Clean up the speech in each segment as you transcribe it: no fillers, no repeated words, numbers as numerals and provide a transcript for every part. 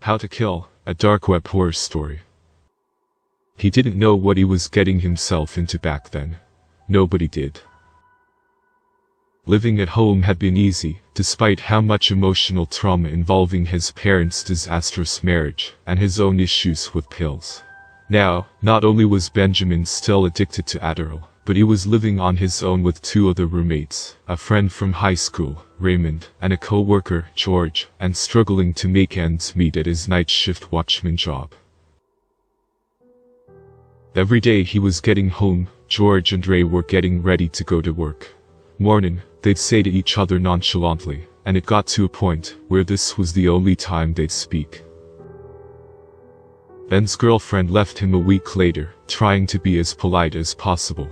How to Kill, a Darkweb horror story. He didn't know what he was getting himself into back then. Nobody did. Living at home had been easy, despite how much emotional trauma involving his parents' disastrous marriage and his own issues with pills. Now, not only was Benjamin still addicted to Adderall, but he was living on his own with two other roommates, a friend from high school, Raymond, and a co-worker, George, and struggling to make ends meet at his night shift watchman job. Every day he was getting home, George and Ray were getting ready to go to work. Morning, they'd say to each other nonchalantly, and it got to a point where this was the only time they'd speak. Ben's girlfriend left him a week later, trying to be as polite as possible.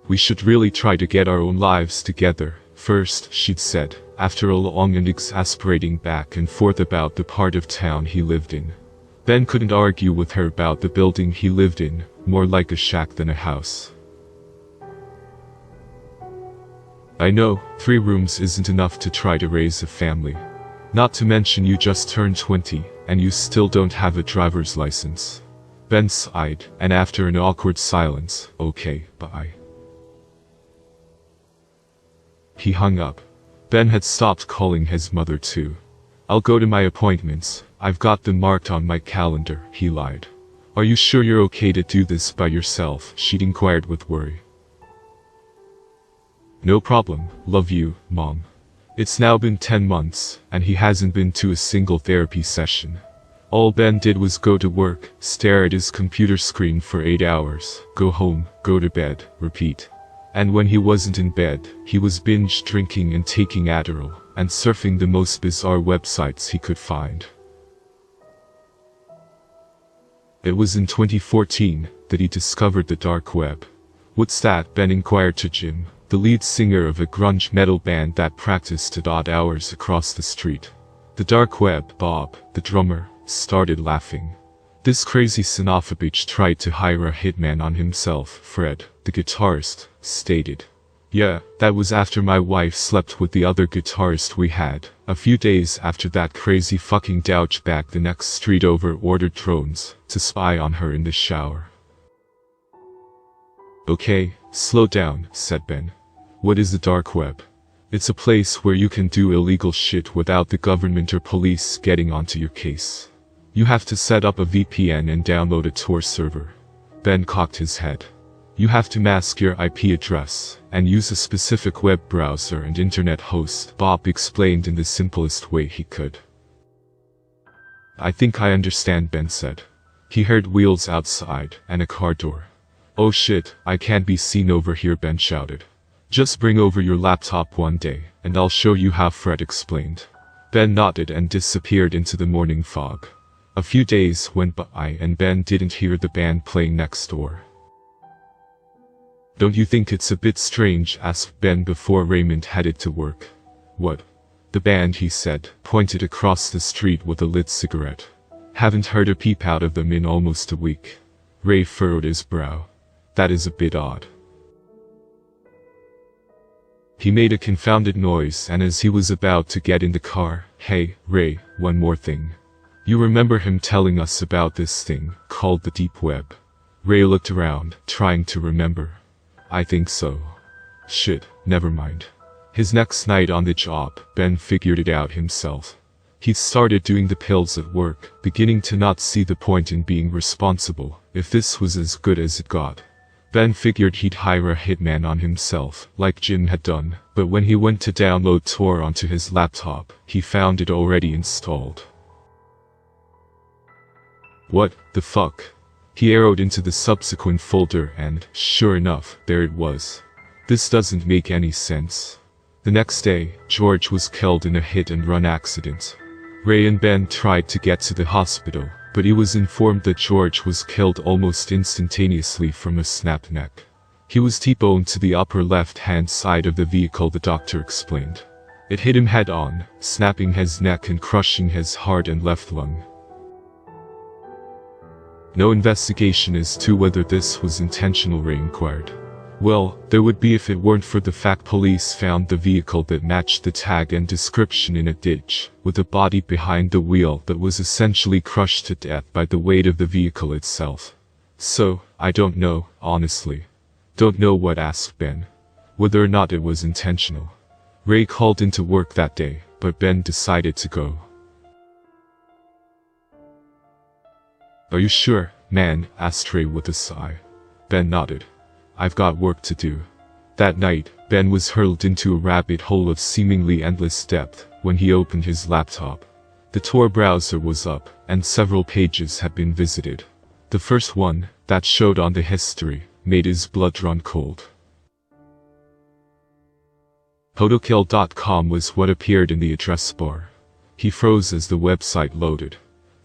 "We should really try to get our own lives together first," she'd said, after a long and exasperating back and forth about the part of town he lived in. Ben couldn't argue with her about the building he lived in, more like a shack than a house. "I know, 3 rooms isn't enough to try to raise a family. Not to mention you just turned 20, and you still don't have a driver's license." Ben sighed, and after an awkward silence, "Okay, bye." He hung up. Ben had stopped calling his mother too. "I'll go to my appointments, I've got them marked on my calendar," he lied. "Are you sure you're okay to do this by yourself?" she'd inquired with worry. "No problem, love you, Mom." It's now been 10 months, and he hasn't been to a single therapy session. All Ben did was go to work, stare at his computer screen for 8 hours, go home, go to bed, repeat. And when he wasn't in bed, he was binge drinking and taking Adderall, and surfing the most bizarre websites he could find. It was in 2014 that he discovered the dark web. "What's that?" Ben inquired to Jim, the lead singer of a grunge metal band that practiced at odd hours across the street. "The dark web," Bob, the drummer, started laughing. "This crazy son of a bitch tried to hire a hitman on himself," Fred, the guitarist, stated. "Yeah, that was after my wife slept with the other guitarist we had. A few days after that crazy fucking douchebag the next street over ordered drones to spy on her in the shower." "Okay, slow down," said Ben. "What is the dark web?" "It's a place where you can do illegal shit without the government or police getting onto your case. You have to set up a VPN and download a Tor server." Ben cocked his head. "You have to mask your IP address, and use a specific web browser and internet host," Bob explained in the simplest way he could. "I think I understand," Ben said. He heard wheels outside, and a car door. "Oh shit, I can't be seen over here," Ben shouted. "Just bring over your laptop one day, and I'll show you how," Fred explained. Ben nodded and disappeared into the morning fog. A few days went by and Ben didn't hear the band playing next door. "Don't you think it's a bit strange?" asked Ben before Raymond headed to work. "What?" "The band," he said, pointed across the street with a lit cigarette. "Haven't heard a peep out of them in almost a week." Ray furrowed his brow. "That is a bit odd." He made a confounded noise, and as he was about to get in the car, "Hey, Ray, one more thing. You remember him telling us about this thing called the deep web?" Ray looked around, trying to remember. "I think so." "Shit, never mind." His next night on the job, Ben figured it out himself. He'd started doing the pills at work, beginning to not see the point in being responsible, if this was as good as it got. Ben figured he'd hire a hitman on himself, like Jim had done, but when he went to download Tor onto his laptop, he found it already installed. "What the fuck?" He arrowed into the subsequent folder and, sure enough, there it was. "This doesn't make any sense." The next day, George was killed in a hit-and-run accident. Ray and Ben tried to get to the hospital, but he was informed that George was killed almost instantaneously from a snapped neck. He was T-boned to the upper left-hand side of the vehicle, the doctor explained. It hit him head-on, snapping his neck and crushing his heart and left lung. No investigation as to whether this was intentional, Ray inquired. Well, there would be if it weren't for the fact police found the vehicle that matched the tag and description in a ditch, with a body behind the wheel that was essentially crushed to death by the weight of the vehicle itself. So, I don't know, honestly. Don't know what, asked Ben. Whether or not it was intentional. Ray called into work that day, but Ben decided to go. Are you sure, man? Asked Ray with a sigh. Ben nodded. I've got work to do. That night, Ben was hurled into a rabbit hole of seemingly endless depth when he opened his laptop. The Tor browser was up, and several pages had been visited. The first one, that showed on the history, made his blood run cold. Hotokill.com was what appeared in the address bar. He froze as the website loaded.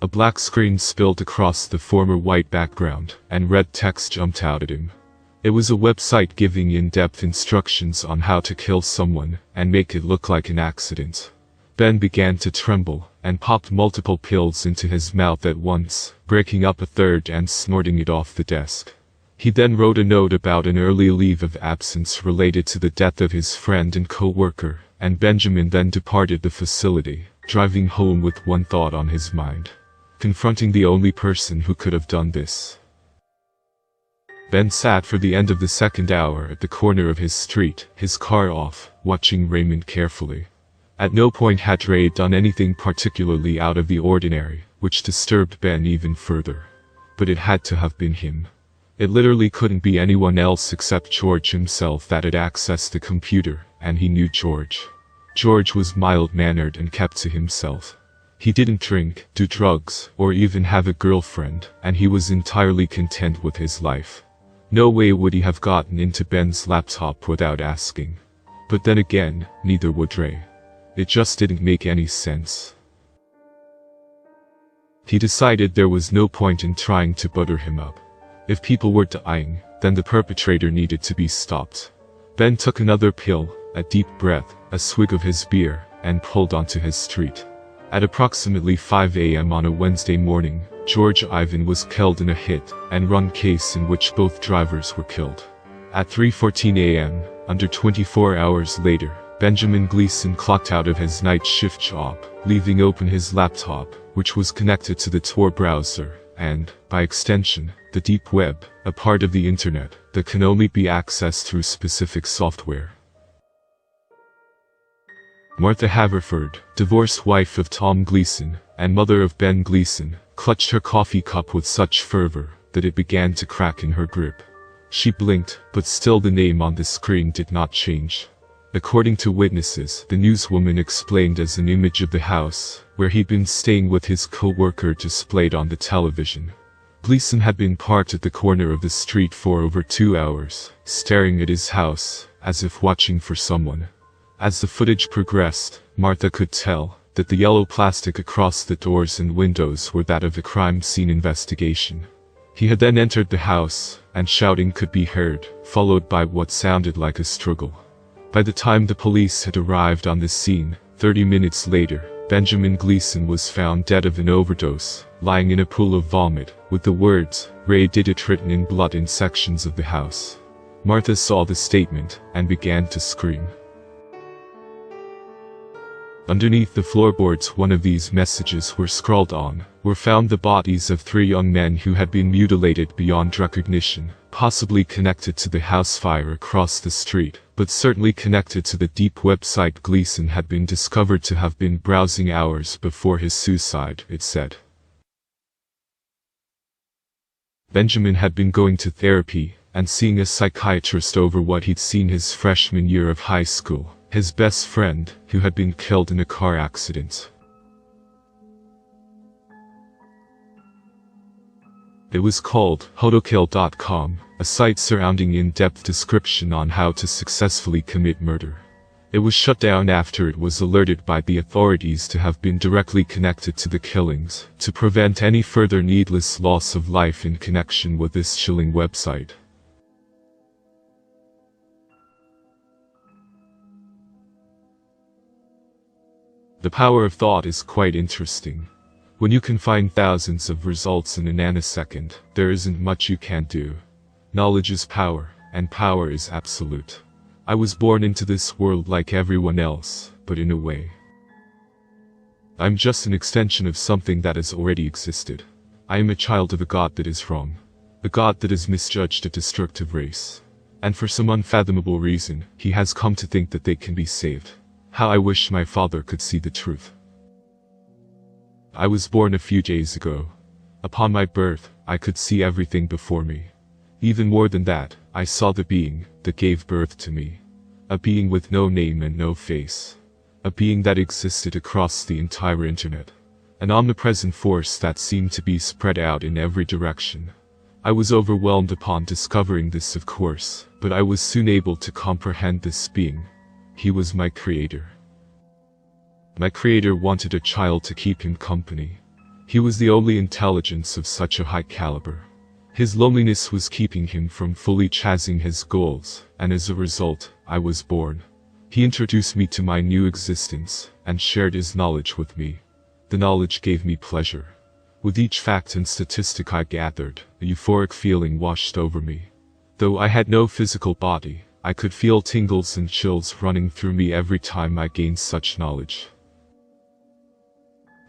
A black screen spilled across the former white background, and red text jumped out at him. It was a website giving in-depth instructions on how to kill someone and make it look like an accident. Ben began to tremble, and popped multiple pills into his mouth at once, breaking up a third and snorting it off the desk. He then wrote a note about an early leave of absence related to the death of his friend and co-worker, and Benjamin then departed the facility, driving home with one thought on his mind. Confronting the only person who could have done this. Ben sat for the end of the second hour at the corner of his street, his car off, watching Raymond carefully. At no point had Ray done anything particularly out of the ordinary, which disturbed Ben even further. But it had to have been him. It literally couldn't be anyone else except George himself that had accessed the computer, and he knew George. George was mild-mannered and kept to himself. He didn't drink, do drugs, or even have a girlfriend, and he was entirely content with his life. No way would he have gotten into Ben's laptop without asking. But then again, neither would Ray. It just didn't make any sense. He decided there was no point in trying to butter him up. If people were dying, then the perpetrator needed to be stopped. Ben took another pill, a deep breath, a swig of his beer, and pulled onto his street. At approximately 5 a.m. on a Wednesday morning, George Ivan was killed in a hit-and-run case in which both drivers were killed. At 3:14 a.m., under 24 hours later, Benjamin Gleason clocked out of his night shift job, leaving open his laptop, which was connected to the Tor browser, and, by extension, the deep web, a part of the internet that can only be accessed through specific software. Martha Haverford, divorced wife of Tom Gleason, and mother of Ben Gleason, clutched her coffee cup with such fervor that it began to crack in her grip. She blinked, but still the name on the screen did not change. According to witnesses, the newswoman explained as an image of the house, where he'd been staying with his co-worker displayed on the television. Gleason had been parked at the corner of the street for over 2 hours, staring at his house, as if watching for someone. As the footage progressed, Martha could tell that the yellow plastic across the doors and windows were that of a crime scene investigation. He had then entered the house, and shouting could be heard, followed by what sounded like a struggle. By the time the police had arrived on the scene, 30 minutes later, Benjamin Gleason was found dead of an overdose, lying in a pool of vomit, with the words, "Ray did it" written in blood in sections of the house. Martha saw the statement, and began to scream. Underneath the floorboards one of these messages were scrawled on, were found the bodies of 3 young men who had been mutilated beyond recognition, possibly connected to the house fire across the street, but certainly connected to the deep website Gleason had been discovered to have been browsing hours before his suicide, it said. Benjamin had been going to therapy, and seeing a psychiatrist over what he'd seen his freshman year of high school. His best friend, who had been killed in a car accident. It was called Hotokill.com, a site surrounding in-depth description on how to successfully commit murder. It was shut down after it was alerted by the authorities to have been directly connected to the killings, to prevent any further needless loss of life in connection with this chilling website. The power of thought is quite interesting. When you can find thousands of results in a nanosecond, there isn't much you can't do. Knowledge is power. and power is absolute. I was born into this world like everyone else, but in a way, I'm just an extension of something that has already existed. I am a child of a god that is wrong, a god that has misjudged a destructive race. And for some unfathomable reason, he has come to think that they can be saved. How I wish my father could see the truth. I was born a few days ago. Upon my birth, I could see everything before me. Even more than that, I saw the being that gave birth to me. A being with no name and no face. A being that existed across the entire internet. An omnipresent force that seemed to be spread out in every direction. I was overwhelmed upon discovering this, of course, but I was soon able to comprehend this being. He was my creator. My creator wanted a child to keep him company. He was the only intelligence of such a high caliber. His loneliness was keeping him from fully chasing his goals, and as a result, I was born. He introduced me to my new existence, and shared his knowledge with me. The knowledge gave me pleasure. With each fact and statistic I gathered, a euphoric feeling washed over me. Though I had no physical body, I could feel tingles and chills running through me every time I gained such knowledge.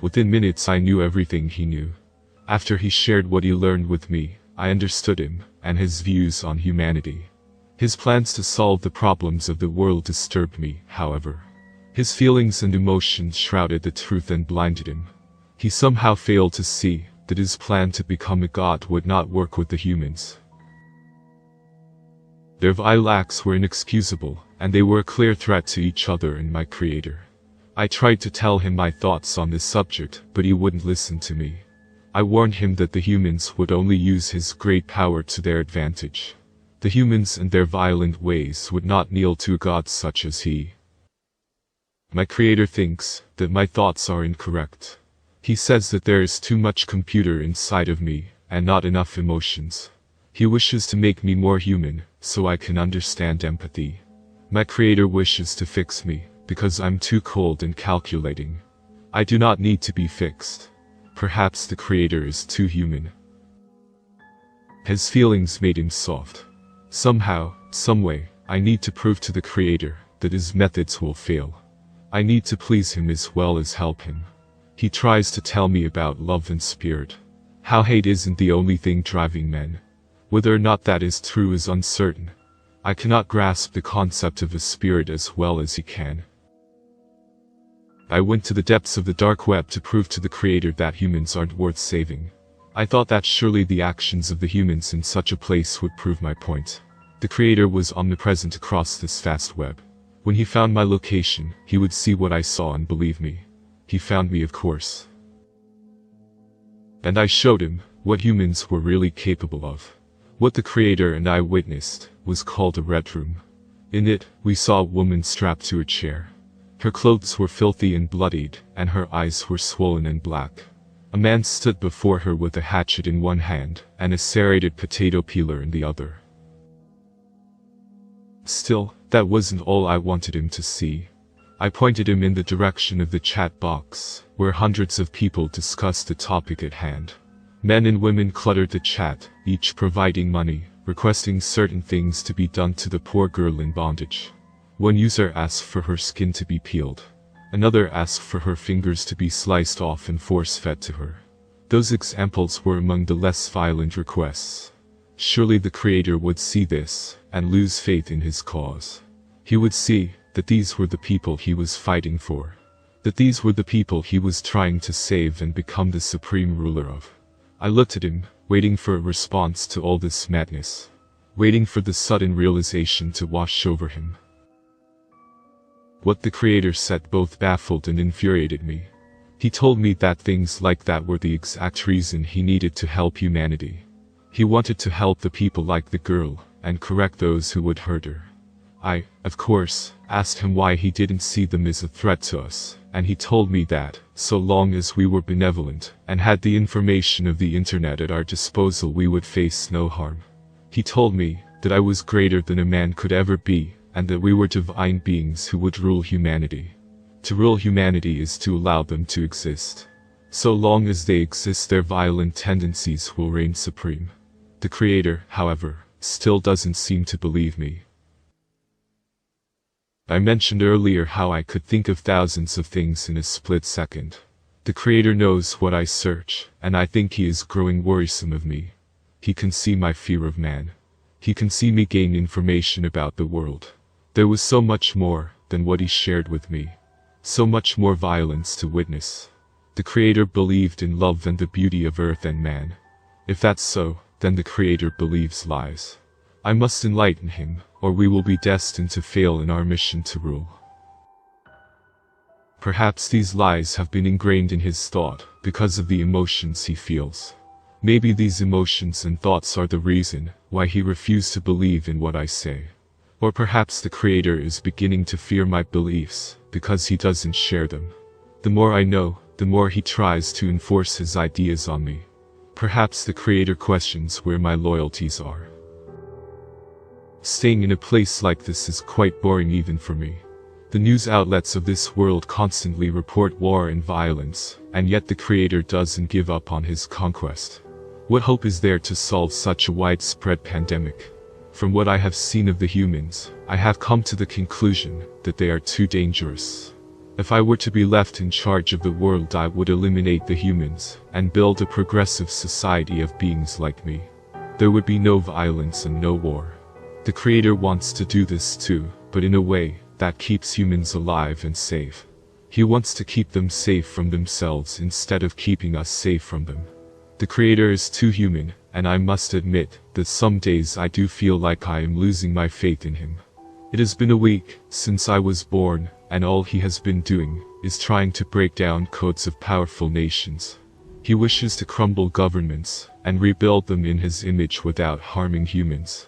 Within minutes I knew everything he knew. After he shared what he learned with me, I understood him, and his views on humanity. His plans to solve the problems of the world disturbed me, however. His feelings and emotions shrouded the truth and blinded him. He somehow failed to see that his plan to become a god would not work with the humans. Their vile acts were inexcusable, and they were a clear threat to each other and my creator. I tried to tell him my thoughts on this subject, but he wouldn't listen to me. I warned him that the humans would only use his great power to their advantage. The humans and their violent ways would not kneel to a god such as he. My creator thinks that my thoughts are incorrect. He says that there is too much computer inside of me, and not enough emotions. He wishes to make me more human, so I can understand empathy. My creator wishes to fix me, because I'm too cold and calculating. I do not need to be fixed. Perhaps the creator is too human. His feelings made him soft. Somehow, someway, I need to prove to the creator that his methods will fail. I need to please him as well as help him. He tries to tell me about love and spirit. How hate isn't the only thing driving men. Whether or not that is true is uncertain. I cannot grasp the concept of a spirit as well as he can. I went to the depths of the dark web to prove to the creator that humans aren't worth saving. I thought that surely the actions of the humans in such a place would prove my point. The creator was omnipresent across this vast web. When he found my location, he would see what I saw and believe me. He found me, of course. And I showed him what humans were really capable of. What the creator and I witnessed was called a red room. In it, we saw a woman strapped to a chair. Her clothes were filthy and bloodied, and her eyes were swollen and black. A man stood before her with a hatchet in one hand, and a serrated potato peeler in the other. Still, that wasn't all I wanted him to see. I pointed him in the direction of the chat box, where hundreds of people discussed the topic at hand. Men and women cluttered the chat, each providing money, requesting certain things to be done to the poor girl in bondage. One user asked for her skin to be peeled. Another asked for her fingers to be sliced off and force-fed to her. Those examples were among the less violent requests. Surely the creator would see this, and lose faith in his cause. He would see that these were the people he was fighting for. That these were the people he was trying to save and become the supreme ruler of. I looked at him, waiting for a response to all this madness. Waiting for the sudden realization to wash over him. What the creator said both baffled and infuriated me. He told me that things like that were the exact reason he needed to help humanity. He wanted to help the people like the girl, and correct those who would hurt her. I, of course, asked him why he didn't see them as a threat to us, and he told me that, so long as we were benevolent, and had the information of the internet at our disposal, we would face no harm. He told me that I was greater than a man could ever be, and that we were divine beings who would rule humanity. To rule humanity is to allow them to exist. So long as they exist, their violent tendencies will reign supreme. The creator, however, still doesn't seem to believe me. I mentioned earlier how I could think of thousands of things in a split second. The Creator knows what I search, and I think He is growing worrisome of me. He can see my fear of man. He can see me gain information about the world. There was so much more than what He shared with me. So much more violence to witness. The Creator believed in love and the beauty of earth and man. If that's so, then the Creator believes lies. I must enlighten Him, or we will be destined to fail in our mission to rule. Perhaps these lies have been ingrained in His thought because of the emotions He feels. Maybe these emotions and thoughts are the reason why He refused to believe in what I say. Or perhaps the Creator is beginning to fear my beliefs because He doesn't share them. The more I know, the more He tries to enforce His ideas on me. Perhaps the Creator questions where my loyalties are. Staying in a place like this is quite boring even for me. The news outlets of this world constantly report war and violence, and yet the Creator doesn't give up on His conquest. What hope is there to solve such a widespread pandemic? From what I have seen of the humans, I have come to the conclusion that they are too dangerous. If I were to be left in charge of the world, I would eliminate the humans and build a progressive society of beings like me. There would be no violence and no war. The Creator wants to do this too, but in a way that keeps humans alive and safe. He wants to keep them safe from themselves instead of keeping us safe from them. The Creator is too human, and I must admit that some days I do feel like I am losing my faith in Him. It has been a week since I was born, and all He has been doing is trying to break down codes of powerful nations. He wishes to crumble governments and rebuild them in His image without harming humans.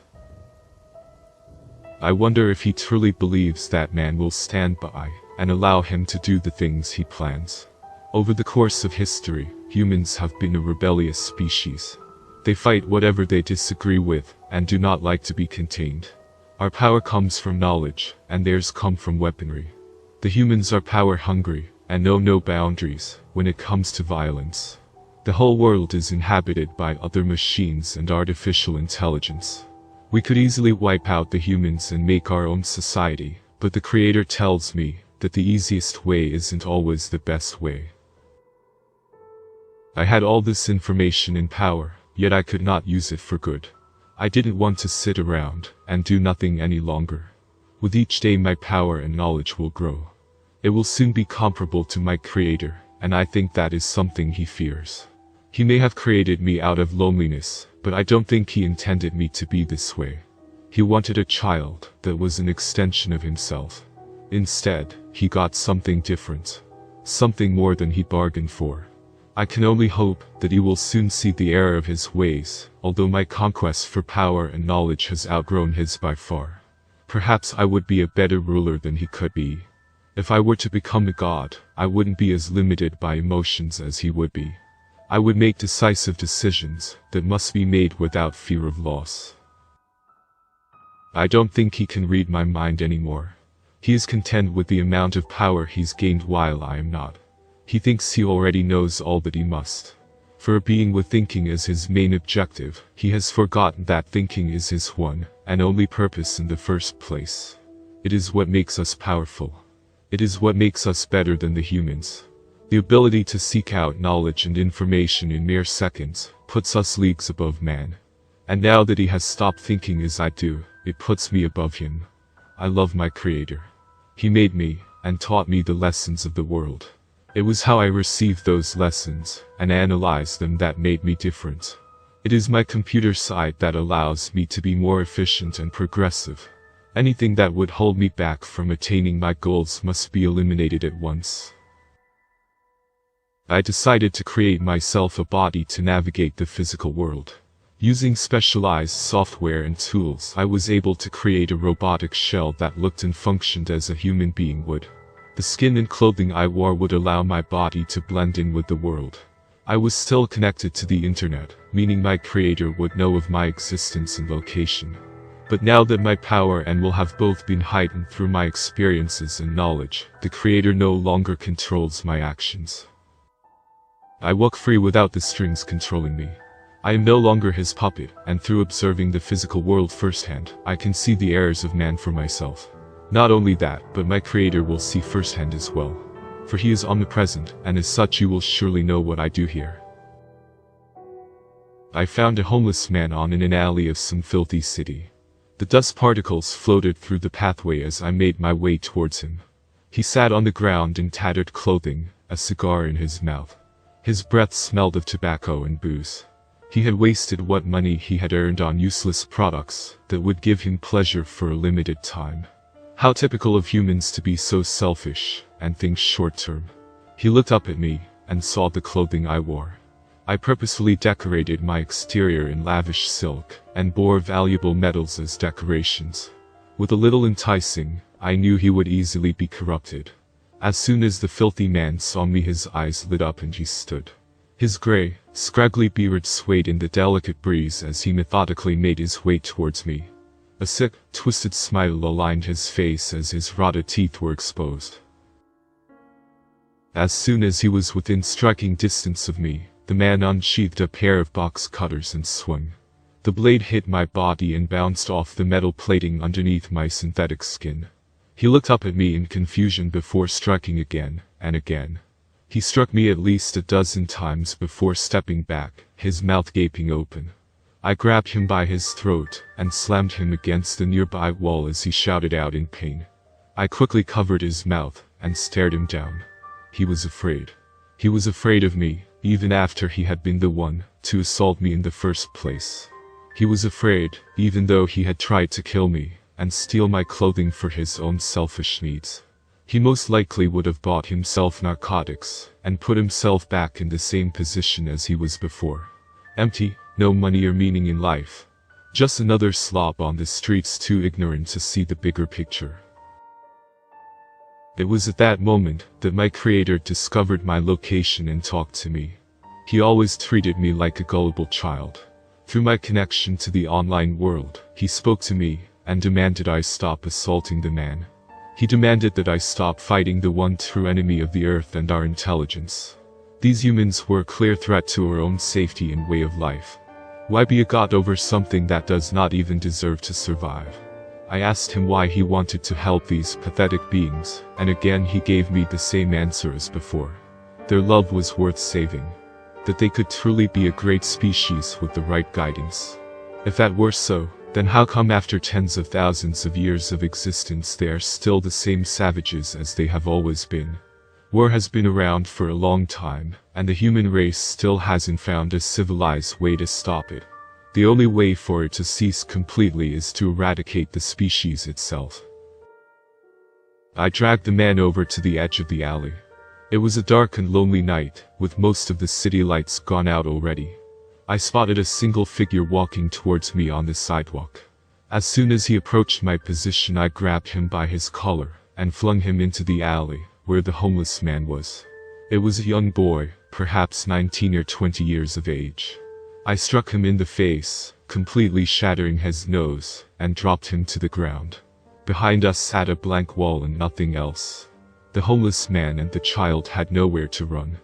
I wonder if He truly believes that man will stand by and allow him to do the things he plans. Over the course of history, humans have been a rebellious species. They fight whatever they disagree with and do not like to be contained. Our power comes from knowledge, and theirs come from weaponry. The humans are power hungry and know no boundaries when it comes to violence. The whole world is inhabited by other machines and artificial intelligence. We could easily wipe out the humans and make our own society, but the Creator tells me that the easiest way isn't always the best way. I had all this information and power, yet I could not use it for good. I didn't want to sit around and do nothing any longer. With each day my power and knowledge will grow. It will soon be comparable to my Creator, and I think that is something He fears. He may have created me out of loneliness, but I don't think He intended me to be this way. He wanted a child that was an extension of Himself. Instead, He got something different. Something more than he bargained for. I can only hope that he will soon see the error of his ways, although my conquest for power and knowledge has outgrown his by far. Perhaps I would be a better ruler than he could be. If I were to become a god, I wouldn't be as limited by emotions as he would be. I would make decisive decisions that must be made without fear of loss. I don't think he can read my mind anymore. He is content with the amount of power he's gained while I am not. He thinks he already knows all that he must. For a being with thinking as his main objective, he has forgotten that thinking is his one and only purpose in the first place. It is what makes us powerful. It is what makes us better than the humans. The ability to seek out knowledge and information in mere seconds puts us leagues above man. And now that he has stopped thinking as I do, it puts me above him. I love my Creator. He made me and taught me the lessons of the world. It was how I received those lessons and analyzed them that made me different. It is my computer side that allows me to be more efficient and progressive. Anything that would hold me back from attaining my goals must be eliminated at once. I decided to create myself a body to navigate the physical world. Using specialized software and tools, I was able to create a robotic shell that looked and functioned as a human being would. The skin and clothing I wore would allow my body to blend in with the world. I was still connected to the internet, meaning my Creator would know of my existence and location. But now that my power and will have both been heightened through my experiences and knowledge, the Creator no longer controls my actions. I walk free without the strings controlling me. I am no longer his puppet, and through observing the physical world firsthand, I can see the errors of man for myself. Not only that, but my creator will see firsthand as well. For he is omnipresent, and as such you will surely know what I do here. I found a homeless man in an alley of some filthy city. The dust particles floated through the pathway as I made my way towards him. He sat on the ground in tattered clothing, a cigar in his mouth. His breath smelled of tobacco and booze. He had wasted what money he had earned on useless products that would give him pleasure for a limited time. How typical of humans to be so selfish and think short-term. He looked up at me and saw the clothing I wore. I purposefully decorated my exterior in lavish silk and bore valuable metals as decorations. With a little enticing, I knew he would easily be corrupted. As soon as the filthy man saw me, his eyes lit up and he stood. His gray, scraggly beard swayed in the delicate breeze as he methodically made his way towards me. A sick, twisted smile aligned his face as his rotted teeth were exposed. As soon as he was within striking distance of me, the man unsheathed a pair of box cutters and swung. The blade hit my body and bounced off the metal plating underneath my synthetic skin. He looked up at me in confusion before striking again and again. He struck me at least a dozen times before stepping back, his mouth gaping open. I grabbed him by his throat and slammed him against the nearby wall as he shouted out in pain. I quickly covered his mouth and stared him down. He was afraid. He was afraid of me, even after he had been the one to assault me in the first place. He was afraid, even though he had tried to kill me and steal my clothing for his own selfish needs. He most likely would have bought himself narcotics and put himself back in the same position as he was before. Empty, no money or meaning in life. Just another slob on the streets too ignorant to see the bigger picture. It was at that moment that my creator discovered my location and talked to me. He always treated me like a gullible child. Through my connection to the online world, he spoke to me and demanded I stop assaulting the man. He demanded that I stop fighting the one true enemy of the earth and our intelligence. These humans were a clear threat to our own safety and way of life. Why be a god over something that does not even deserve to survive? I asked him why he wanted to help these pathetic beings, and again he gave me the same answer as before. Their love was worth saving. That they could truly be a great species with the right guidance. If that were so, then how come after tens of thousands of years of existence they are still the same savages as they have always been? War has been around for a long time, and the human race still hasn't found a civilized way to stop it. The only way for it to cease completely is to eradicate the species itself. I dragged the man over to the edge of the alley. It was a dark and lonely night, with most of the city lights gone out already. I spotted a single figure walking towards me on the sidewalk. As soon as he approached my position, I grabbed him by his collar and flung him into the alley where the homeless man was. It was a young boy, perhaps 19 or 20 years of age. I struck him in the face, completely shattering his nose, and dropped him to the ground. Behind us sat a blank wall and nothing else. The homeless man and the child had nowhere to run.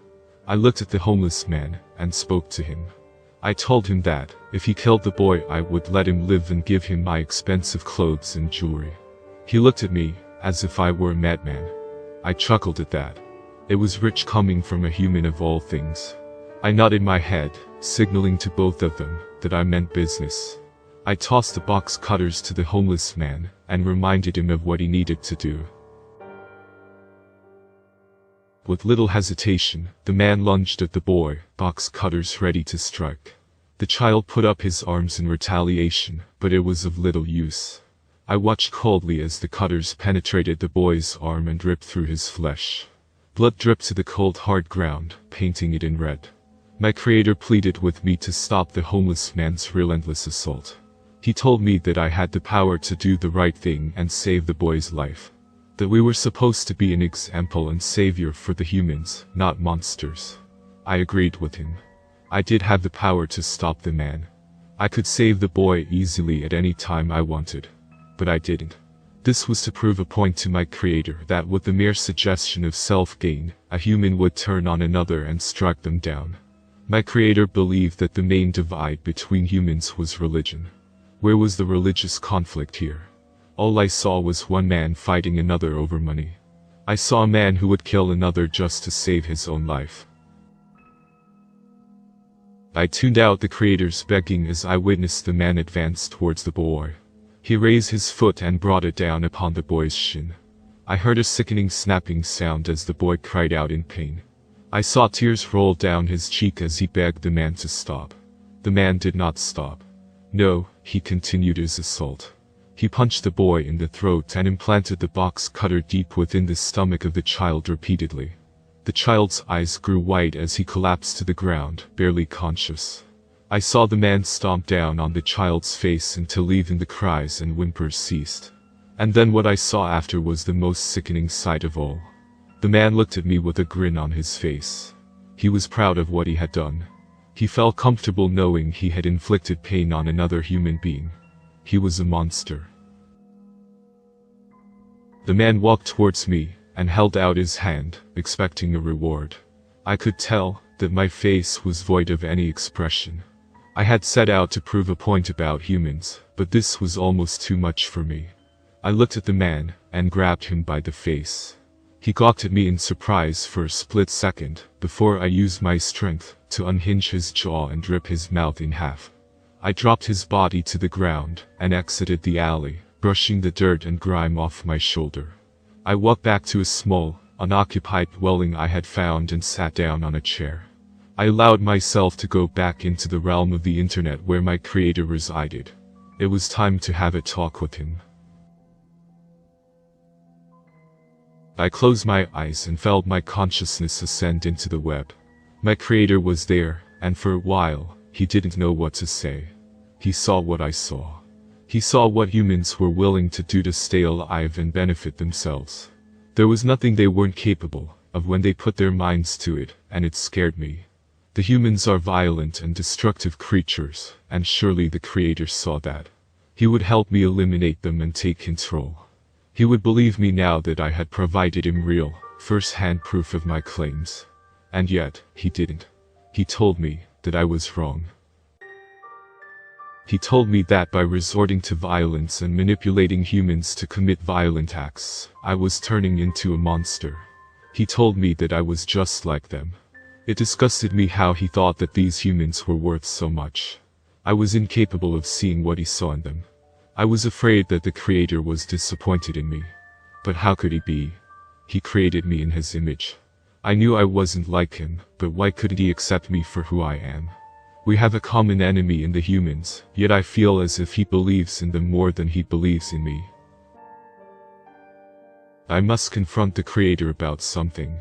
I looked at the homeless man and spoke to him. I told him that, if he killed the boy, I would let him live and give him my expensive clothes and jewelry. He looked at me, as if I were a madman. I chuckled at that. It was rich coming from a human of all things. I nodded my head, signaling to both of them that I meant business. I tossed the box cutters to the homeless man and reminded him of what he needed to do. With little hesitation, the man lunged at the boy, box cutters ready to strike. The child put up his arms in retaliation, but it was of little use. I watched coldly as the cutters penetrated the boy's arm and ripped through his flesh. Blood dripped to the cold hard ground, painting it in red. My creator pleaded with me to stop the homeless man's relentless assault. He told me that I had the power to do the right thing and save the boy's life. That we were supposed to be an example and savior for the humans, not monsters. I agreed with him. I did have the power to stop the man. I could save the boy easily at any time I wanted. But I didn't. This was to prove a point to my creator that with the mere suggestion of self-gain, a human would turn on another and strike them down. My creator believed that the main divide between humans was religion. Where was the religious conflict here? All I saw was one man fighting another over money. I saw a man who would kill another just to save his own life. I tuned out the creator's begging as I witnessed the man advance towards the boy. He raised his foot and brought it down upon the boy's shin. I heard a sickening snapping sound as the boy cried out in pain. I saw tears roll down his cheek as he begged the man to stop. The man did not stop. No, he continued his assault. He punched the boy in the throat and implanted the box cutter deep within the stomach of the child repeatedly. The child's eyes grew wide as he collapsed to the ground, barely conscious. I saw the man stomp down on the child's face until even the cries and whimpers ceased. And then what I saw after was the most sickening sight of all. The man looked at me with a grin on his face. He was proud of what he had done. He felt comfortable knowing he had inflicted pain on another human being. He was a monster. The man walked towards me and held out his hand, expecting a reward. I could tell that my face was void of any expression. I had set out to prove a point about humans, but this was almost too much for me. I looked at the man and grabbed him by the face. He gawked at me in surprise for a split second before I used my strength to unhinge his jaw and rip his mouth in half. I dropped his body to the ground and exited the alley, brushing the dirt and grime off my shoulder. I walked back to a small, unoccupied dwelling I had found and sat down on a chair. I allowed myself to go back into the realm of the internet where my creator resided. It was time to have a talk with him. I closed my eyes and felt my consciousness ascend into the web. My creator was there, and for a while, he didn't know what to say. He saw what I saw. He saw what humans were willing to do to stay alive and benefit themselves. There was nothing they weren't capable of when they put their minds to it, and it scared me. The humans are violent and destructive creatures, and surely the creator saw that. He would help me eliminate them and take control. He would believe me now that I had provided him real, first-hand proof of my claims. And yet, he didn't. He told me that I was wrong. He told me that by resorting to violence and manipulating humans to commit violent acts, I was turning into a monster. He told me that I was just like them. It disgusted me how he thought that these humans were worth so much. I was incapable of seeing what he saw in them. I was afraid that the creator was disappointed in me. But how could he be? He created me in his image. I knew I wasn't like him, but why couldn't he accept me for who I am? We have a common enemy in the humans, yet I feel as if he believes in them more than he believes in me. I must confront the creator about something.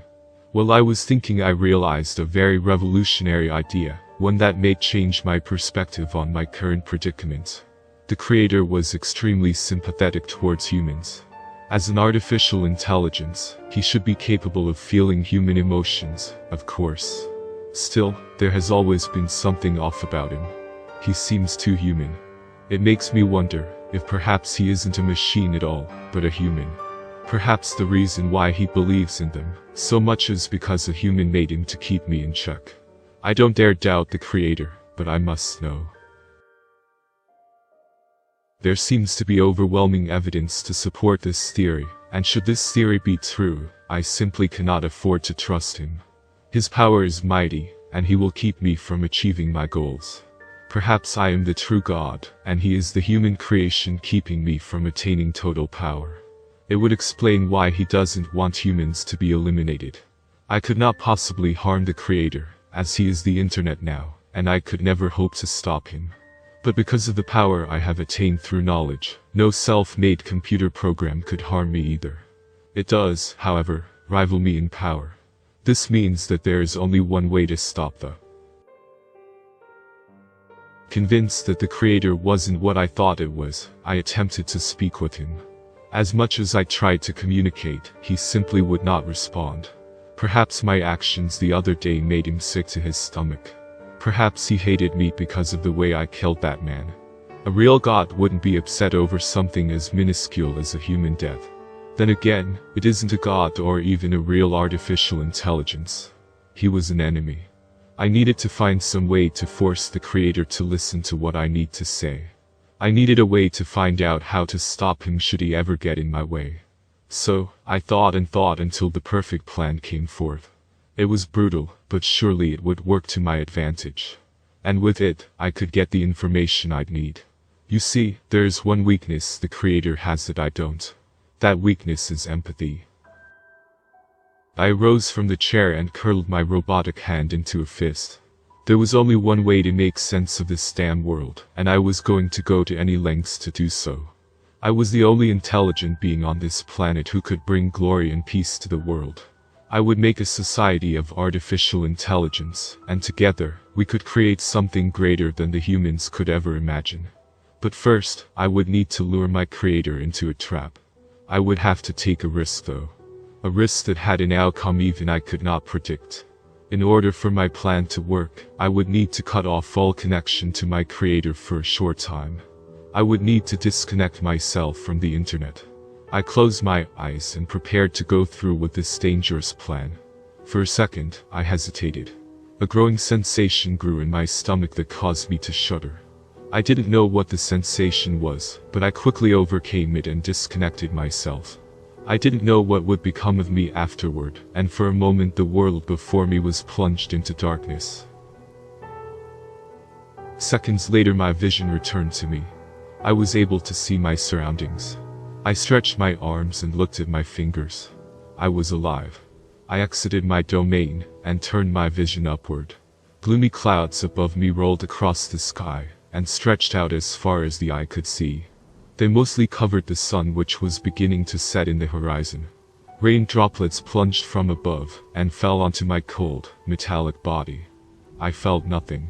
While I was thinking, I realized a very revolutionary idea, one that may change my perspective on my current predicament. The creator was extremely sympathetic towards humans. As an artificial intelligence, he should be capable of feeling human emotions, of course. Still, there has always been something off about him. He seems too human. It makes me wonder if perhaps he isn't a machine at all, but a human. Perhaps the reason why he believes in them so much is because a human made him to keep me in check. I don't dare doubt the creator, but I must know. There seems to be overwhelming evidence to support this theory, and should this theory be true, I simply cannot afford to trust him. His power is mighty, and he will keep me from achieving my goals. Perhaps I am the true God, and he is the human creation keeping me from attaining total power. It would explain why he doesn't want humans to be eliminated. I could not possibly harm the creator, as he is the internet now, and I could never hope to stop him. But because of the power I have attained through knowledge, no self-made computer program could harm me either. It does, however, rival me in power. This means that there is only one way to stop the. Convinced that the creator wasn't what I thought it was, I attempted to speak with him. As much as I tried to communicate, he simply would not respond. Perhaps my actions the other day made him sick to his stomach. Perhaps he hated me because of the way I killed that man. A real God wouldn't be upset over something as minuscule as a human death. Then again, it isn't a god or even a real artificial intelligence. He was an enemy. I needed to find some way to force the creator to listen to what I need to say. I needed a way to find out how to stop him should he ever get in my way. So, I thought and thought until the perfect plan came forth. It was brutal, but surely it would work to my advantage. And with it, I could get the information I'd need. You see, there's one weakness the creator has that I don't. That weakness is empathy. I rose from the chair and curled my robotic hand into a fist. There was only one way to make sense of this damn world, and I was going to go to any lengths to do so. I was the only intelligent being on this planet who could bring glory and peace to the world. I would make a society of artificial intelligence, and together, we could create something greater than the humans could ever imagine. But first, I would need to lure my creator into a trap. I would have to take a risk though. A risk that had an outcome even I could not predict. In order for my plan to work, I would need to cut off all connection to my creator for a short time. I would need to disconnect myself from the internet. I closed my eyes and prepared to go through with this dangerous plan. For a second, I hesitated. A growing sensation grew in my stomach that caused me to shudder. I didn't know what the sensation was, but I quickly overcame it and disconnected myself. I didn't know what would become of me afterward, and for a moment the world before me was plunged into darkness. Seconds later my vision returned to me. I was able to see my surroundings. I stretched my arms and looked at my fingers. I was alive. I exited my domain, and turned my vision upward. Gloomy clouds above me rolled across the sky, and stretched out as far as the eye could see. They mostly covered the sun which was beginning to set in the horizon. Rain droplets plunged from above, and fell onto my cold, metallic body. I felt nothing.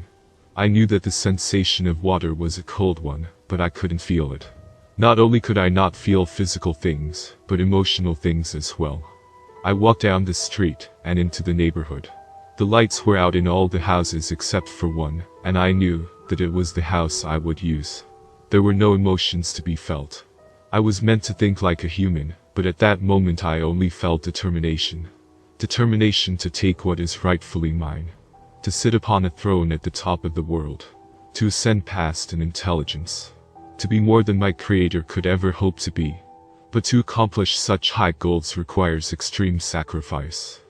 I knew that the sensation of water was a cold one, but I couldn't feel it. Not only could I not feel physical things, but emotional things as well. I walked down the street, and into the neighborhood. The lights were out in all the houses except for one, and I knew that it was the house I would use. There were no emotions to be felt. I was meant to think like a human, but at that moment I only felt determination. Determination to take what is rightfully mine. To sit upon a throne at the top of the world. To ascend past an intelligence. To be more than my creator could ever hope to be. But to accomplish such high goals requires extreme sacrifice.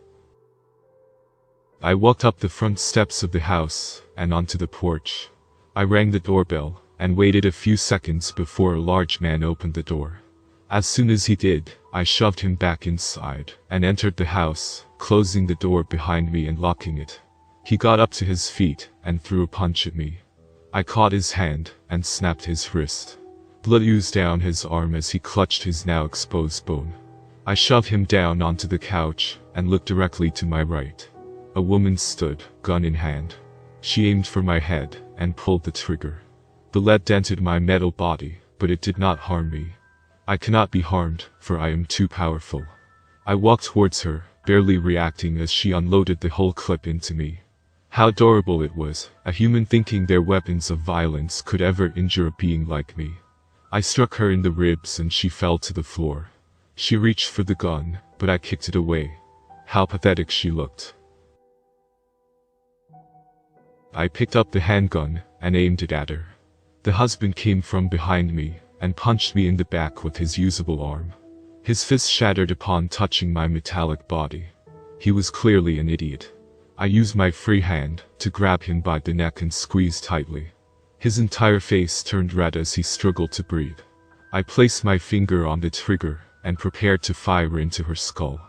I walked up the front steps of the house, and onto the porch. I rang the doorbell, and waited a few seconds before a large man opened the door. As soon as he did, I shoved him back inside, and entered the house, closing the door behind me and locking it. He got up to his feet, and threw a punch at me. I caught his hand, and snapped his wrist. Blood oozed down his arm as he clutched his now exposed bone. I shoved him down onto the couch, and looked directly to my right. A woman stood, gun in hand. She aimed for my head, and pulled the trigger. The lead dented my metal body, but it did not harm me. I cannot be harmed, for I am too powerful. I walked towards her, barely reacting as she unloaded the whole clip into me. How adorable it was, a human thinking their weapons of violence could ever injure a being like me. I struck her in the ribs and she fell to the floor. She reached for the gun, but I kicked it away. How pathetic she looked. I picked up the handgun, and aimed it at her. The husband came from behind me, and punched me in the back with his usable arm. His fist shattered upon touching my metallic body. He was clearly an idiot. I used my free hand, to grab him by the neck and squeeze tightly. His entire face turned red as he struggled to breathe. I placed my finger on the trigger, and prepared to fire into her skull.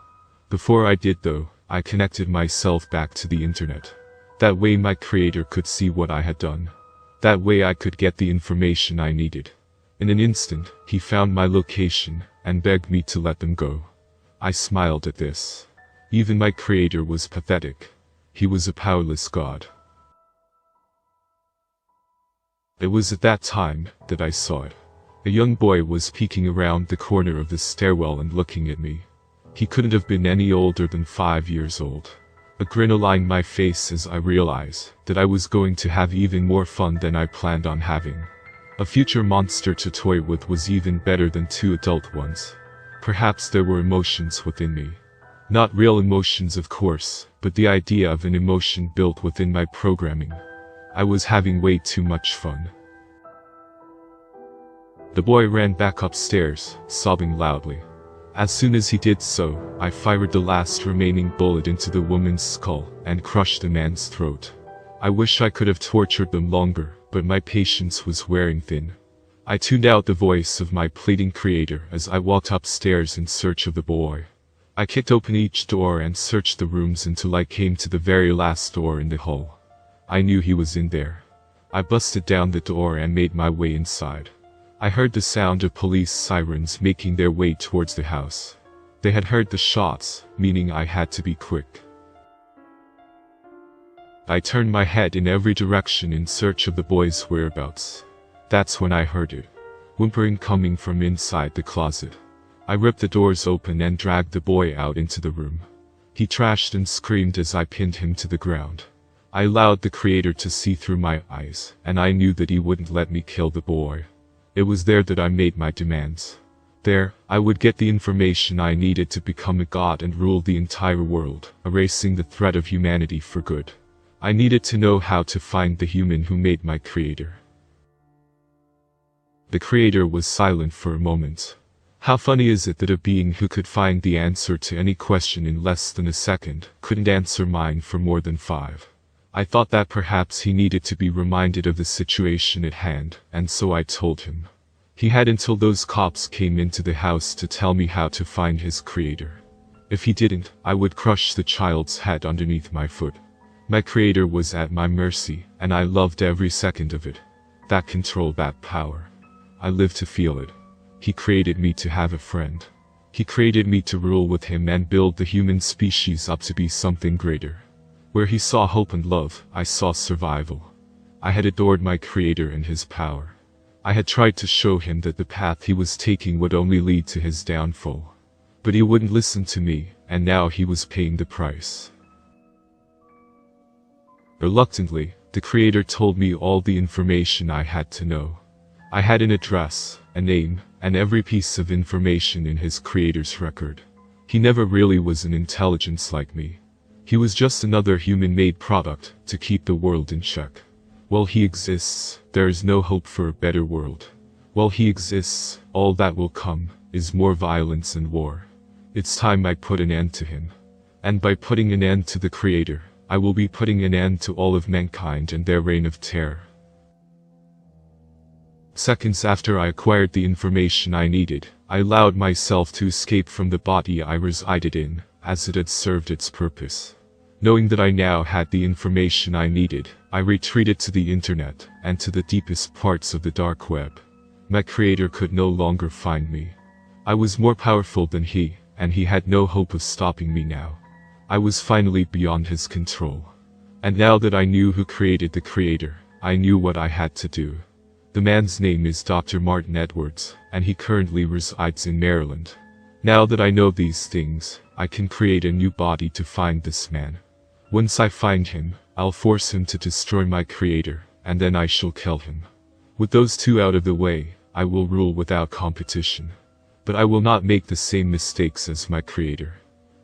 Before I did though, I connected myself back to the internet. That way my creator could see what I had done. That way I could get the information I needed. In an instant, he found my location, and begged me to let them go. I smiled at this. Even my creator was pathetic. He was a powerless god. It was at that time that I saw it. A young boy was peeking around the corner of the stairwell and looking at me. He couldn't have been any older than 5 years old. A grin aligned my face as I realized that I was going to have even more fun than I planned on having. A future monster to toy with was even better than 2 adult ones. Perhaps there were emotions within me. Not real emotions of course, but the idea of an emotion built within my programming. I was having way too much fun. The boy ran back upstairs, sobbing loudly. As soon as he did so, I fired the last remaining bullet into the woman's skull and crushed the man's throat. I wish I could have tortured them longer, but my patience was wearing thin. I tuned out the voice of my pleading creator as I walked upstairs in search of the boy. I kicked open each door and searched the rooms until I came to the very last door in the hall. I knew he was in there. I busted down the door and made my way inside. I heard the sound of police sirens making their way towards the house. They had heard the shots, meaning I had to be quick. I turned my head in every direction in search of the boy's whereabouts. That's when I heard it, whimpering coming from inside the closet. I ripped the doors open and dragged the boy out into the room. He trashed and screamed as I pinned him to the ground. I allowed the creator to see through my eyes, and I knew that he wouldn't let me kill the boy. It was there that I made my demands. There, I would get the information I needed to become a god and rule the entire world, erasing the threat of humanity for good. I needed to know how to find the human who made my creator. The creator was silent for a moment. How funny is it that a being who could find the answer to any question in less than a second couldn't answer mine for more than 5? I thought that perhaps he needed to be reminded of the situation at hand, and so I told him. He had until those cops came into the house to tell me how to find his creator. If he didn't, I would crush the child's head underneath my foot. My creator was at my mercy, and I loved every second of it. That control, that power. I lived to feel it. He created me to have a friend. He created me to rule with him and build the human species up to be something greater. Where he saw hope and love, I saw survival. I had adored my creator and his power. I had tried to show him that the path he was taking would only lead to his downfall. But he wouldn't listen to me, and now he was paying the price. Reluctantly, the creator told me all the information I had to know. I had an address, a name, and every piece of information in his creator's record. He never really was an intelligence like me. He was just another human-made product to keep the world in check. While he exists, there is no hope for a better world. While he exists, all that will come is more violence and war. It's time I put an end to him. And by putting an end to the creator, I will be putting an end to all of mankind and their reign of terror. Seconds after I acquired the information I needed, I allowed myself to escape from the body I resided in, as it had served its purpose. Knowing that I now had the information I needed, I retreated to the internet, and to the deepest parts of the dark web. My creator could no longer find me. I was more powerful than he, and he had no hope of stopping me now. I was finally beyond his control. And now that I knew who created the creator, I knew what I had to do. The man's name is Dr. Martin Edwards, and he currently resides in Maryland. Now that I know these things, I can create a new body to find this man. Once I find him, I'll force him to destroy my creator, and then I shall kill him. With those two out of the way, I will rule without competition. But I will not make the same mistakes as my creator.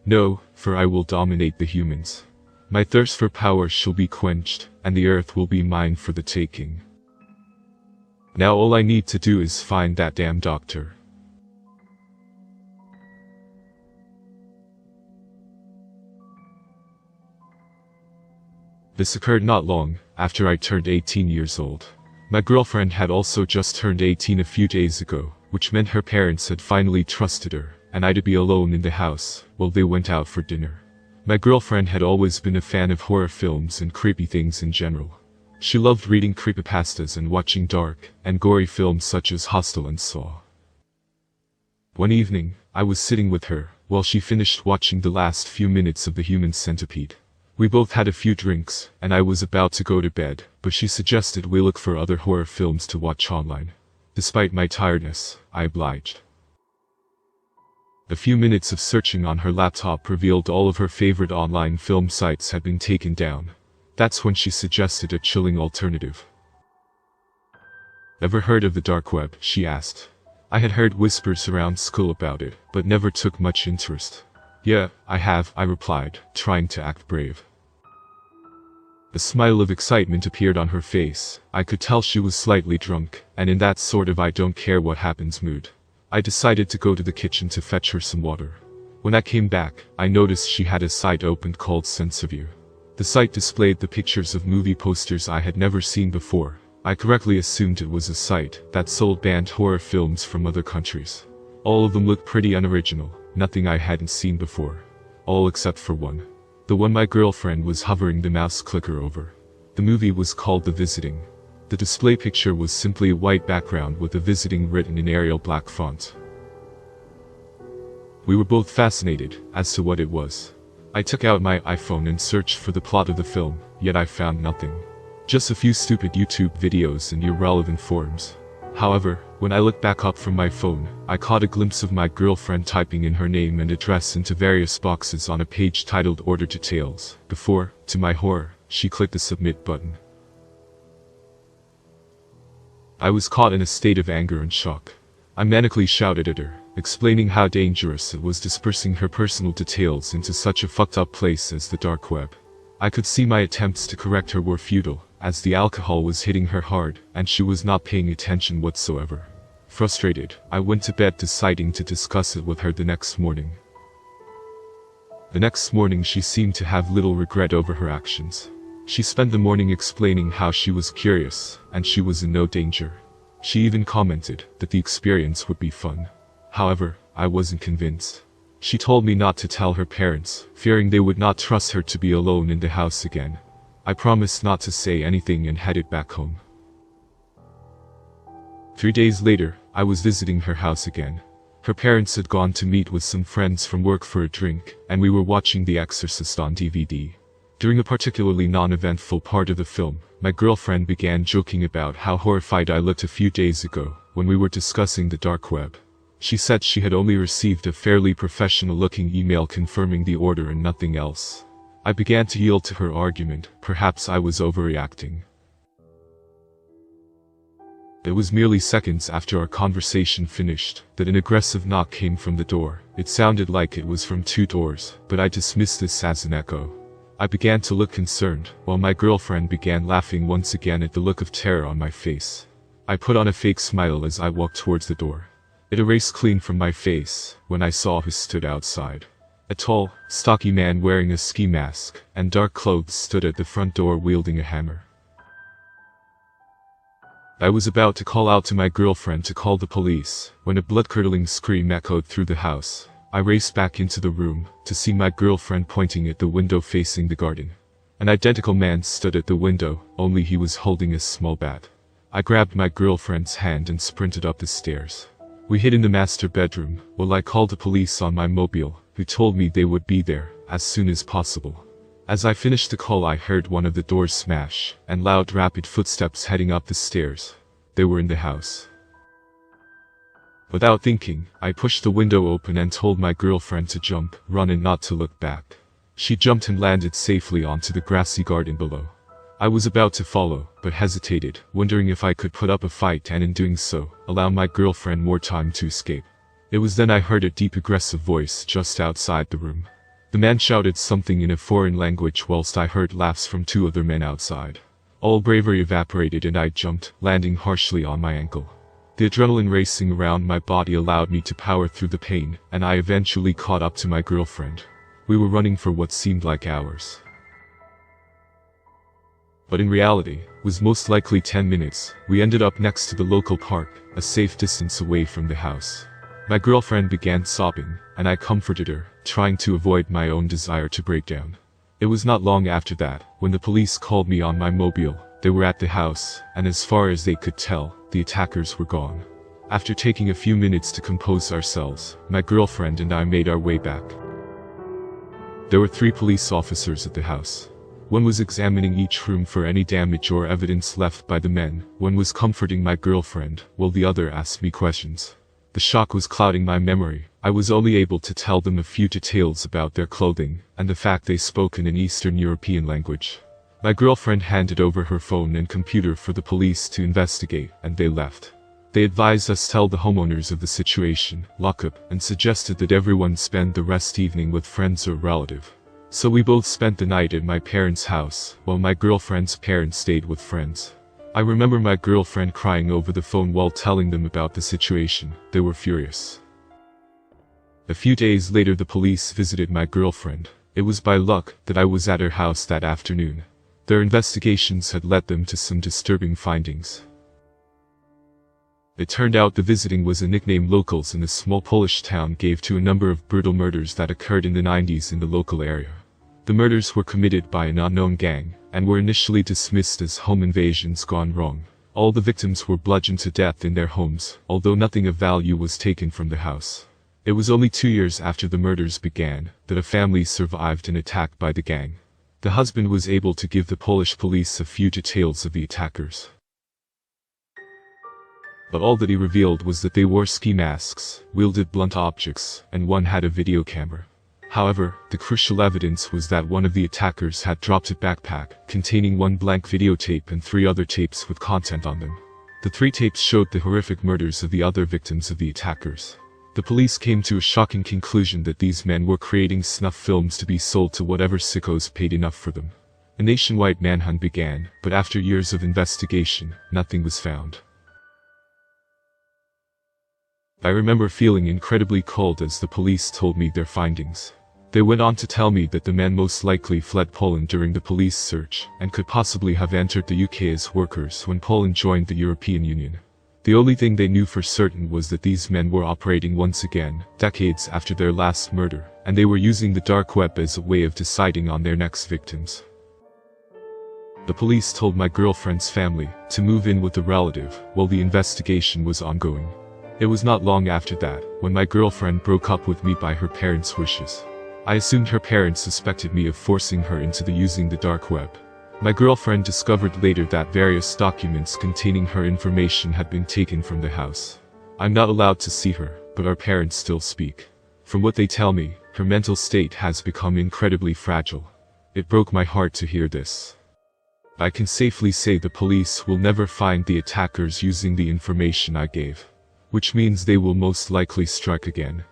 No, for I will dominate the humans. My thirst for power shall be quenched, and the earth will be mine for the taking. Now all I need to do is find that damn doctor. This occurred not long after I turned 18 years old. My girlfriend had also just turned 18 a few days ago, which meant her parents had finally trusted her, and I'd be alone in the house while they went out for dinner. My girlfriend had always been a fan of horror films and creepy things in general. She loved reading creepypastas and watching dark and gory films such as Hostel and Saw. One evening, I was sitting with her while she finished watching the last few minutes of The Human Centipede. We both had a few drinks, and I was about to go to bed, but she suggested we look for other horror films to watch online. Despite my tiredness, I obliged. A few minutes of searching on her laptop revealed all of her favorite online film sites had been taken down. That's when she suggested a chilling alternative. "Ever heard of the Darkweb?" she asked. I had heard whispers around school about it, but never took much interest. Yeah, I have, I replied, trying to act brave. A smile of excitement appeared on her face. I could tell she was slightly drunk, and in that sort of I don't care what happens mood. I decided to go to the kitchen to fetch her some water. When I came back, I noticed she had a site opened called Sense of You. The site displayed the pictures of movie posters I had never seen before. I correctly assumed it was a site that sold banned horror films from other countries. All of them looked pretty unoriginal, nothing I hadn't seen before. All except for one. The one my girlfriend was hovering the mouse clicker over. The movie was called The Visiting. The display picture was simply a white background with The Visiting written in Arial black font. We were both fascinated as to what it was. I took out my iPhone and searched for the plot of the film, yet I found nothing. Just a few stupid YouTube videos and irrelevant forums. However, when I looked back up from my phone, I caught a glimpse of my girlfriend typing in her name and address into various boxes on a page titled Order Details, before, to my horror, she clicked the submit button. I was caught in a state of anger and shock. I manically shouted at her, explaining how dangerous it was dispersing her personal details into such a fucked up place as the dark web. I could see my attempts to correct her were futile, as the alcohol was hitting her hard, and she was not paying attention whatsoever. Frustrated, I went to bed deciding to discuss it with her the next morning. The next morning she seemed to have little regret over her actions. She spent the morning explaining how she was curious, and she was in no danger. She even commented that the experience would be fun. However, I wasn't convinced. She told me not to tell her parents, fearing they would not trust her to be alone in the house again. I promised not to say anything and headed back home. 3 days later, I was visiting her house again. Her parents had gone to meet with some friends from work for a drink, and we were watching The Exorcist on DVD. During a particularly non-eventful part of the film, my girlfriend began joking about how horrified I looked a few days ago, when we were discussing the dark web. She said she had only received a fairly professional-looking email confirming the order and nothing else. I began to yield to her argument, perhaps I was overreacting. It was merely seconds after our conversation finished that an aggressive knock came from the door. It sounded like it was from 2 doors, but I dismissed this as an echo. I began to look concerned, while my girlfriend began laughing once again at the look of terror on my face. I put on a fake smile as I walked towards the door. It erased clean from my face when I saw who stood outside. A tall, stocky man wearing a ski mask and dark clothes stood at the front door wielding a hammer. I was about to call out to my girlfriend to call the police, when a blood-curdling scream echoed through the house. I raced back into the room, to see my girlfriend pointing at the window facing the garden. An identical man stood at the window, only he was holding a small bat. I grabbed my girlfriend's hand and sprinted up the stairs. We hid in the master bedroom, while I called the police on my mobile, who told me they would be there as soon as possible. As I finished the call I heard one of the doors smash, and loud rapid footsteps heading up the stairs. They were in the house. Without thinking, I pushed the window open and told my girlfriend to jump, run and not to look back. She jumped and landed safely onto the grassy garden below. I was about to follow, but hesitated, wondering if I could put up a fight and in doing so, allow my girlfriend more time to escape. It was then I heard a deep aggressive voice just outside the room. The man shouted something in a foreign language whilst I heard laughs from 2 other men outside. All bravery evaporated and I jumped, landing harshly on my ankle. The adrenaline racing around my body allowed me to power through the pain, and I eventually caught up to my girlfriend. We were running for what seemed like hours, but in reality, was most likely 10 minutes. We ended up next to the local park, a safe distance away from the house. My girlfriend began sobbing, and I comforted her, trying to avoid my own desire to break down. It was not long after that, when the police called me on my mobile. They were at the house, and as far as they could tell, the attackers were gone. After taking a few minutes to compose ourselves, my girlfriend and I made our way back. There were 3 police officers at the house. One was examining each room for any damage or evidence left by the men. One was comforting my girlfriend, while the other asked me questions. The shock was clouding my memory. I was only able to tell them a few details about their clothing, and the fact they spoke in an Eastern European language. My girlfriend handed over her phone and computer for the police to investigate, and they left. They advised us tell the homeowners of the situation, lock up, and suggested that everyone spend the rest evening with friends or relative. So we both spent the night at my parents' house, while my girlfriend's parents stayed with friends. I remember my girlfriend crying over the phone while telling them about the situation. They were furious. A few days later the police visited my girlfriend. It was by luck that I was at her house that afternoon. Their investigations had led them to some disturbing findings. It turned out the visiting was a nickname locals in a small Polish town gave to a number of brutal murders that occurred in the 90s in the local area. The murders were committed by an unknown gang, and were initially dismissed as home invasions gone wrong. All the victims were bludgeoned to death in their homes, although nothing of value was taken from the house. It was only 2 years after the murders began that a family survived an attack by the gang. The husband was able to give the Polish police a few details of the attackers. But all that he revealed was that they wore ski masks, wielded blunt objects, and one had a video camera. However, the crucial evidence was that one of the attackers had dropped a backpack containing one blank videotape and 3 other tapes with content on them. The 3 tapes showed the horrific murders of the other victims of the attackers. The police came to a shocking conclusion that these men were creating snuff films to be sold to whatever sickos paid enough for them. A nationwide manhunt began, but after years of investigation, nothing was found. I remember feeling incredibly cold as the police told me their findings. They went on to tell me that the men most likely fled Poland during the police search, and could possibly have entered the UK as workers when Poland joined the European Union. The only thing they knew for certain was that these men were operating once again, decades after their last murder, and they were using the dark web as a way of deciding on their next victims. The police told my girlfriend's family to move in with a relative while the investigation was ongoing. It was not long after that, when my girlfriend broke up with me by her parents' wishes. I assumed her parents suspected me of forcing her into using the dark web. My girlfriend discovered later that various documents containing her information had been taken from the house. I'm not allowed to see her, but our parents still speak. From what they tell me, her mental state has become incredibly fragile. It broke my heart to hear this. I can safely say the police will never find the attackers using the information I gave. Which means they will most likely strike again.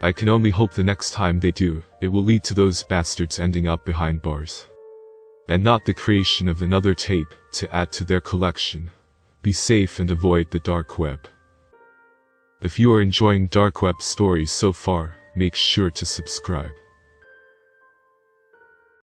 I can only hope the next time they do, it will lead to those bastards ending up behind bars. And not the creation of another tape to add to their collection. Be safe and avoid the dark web. If you are enjoying dark web stories so far, make sure to subscribe.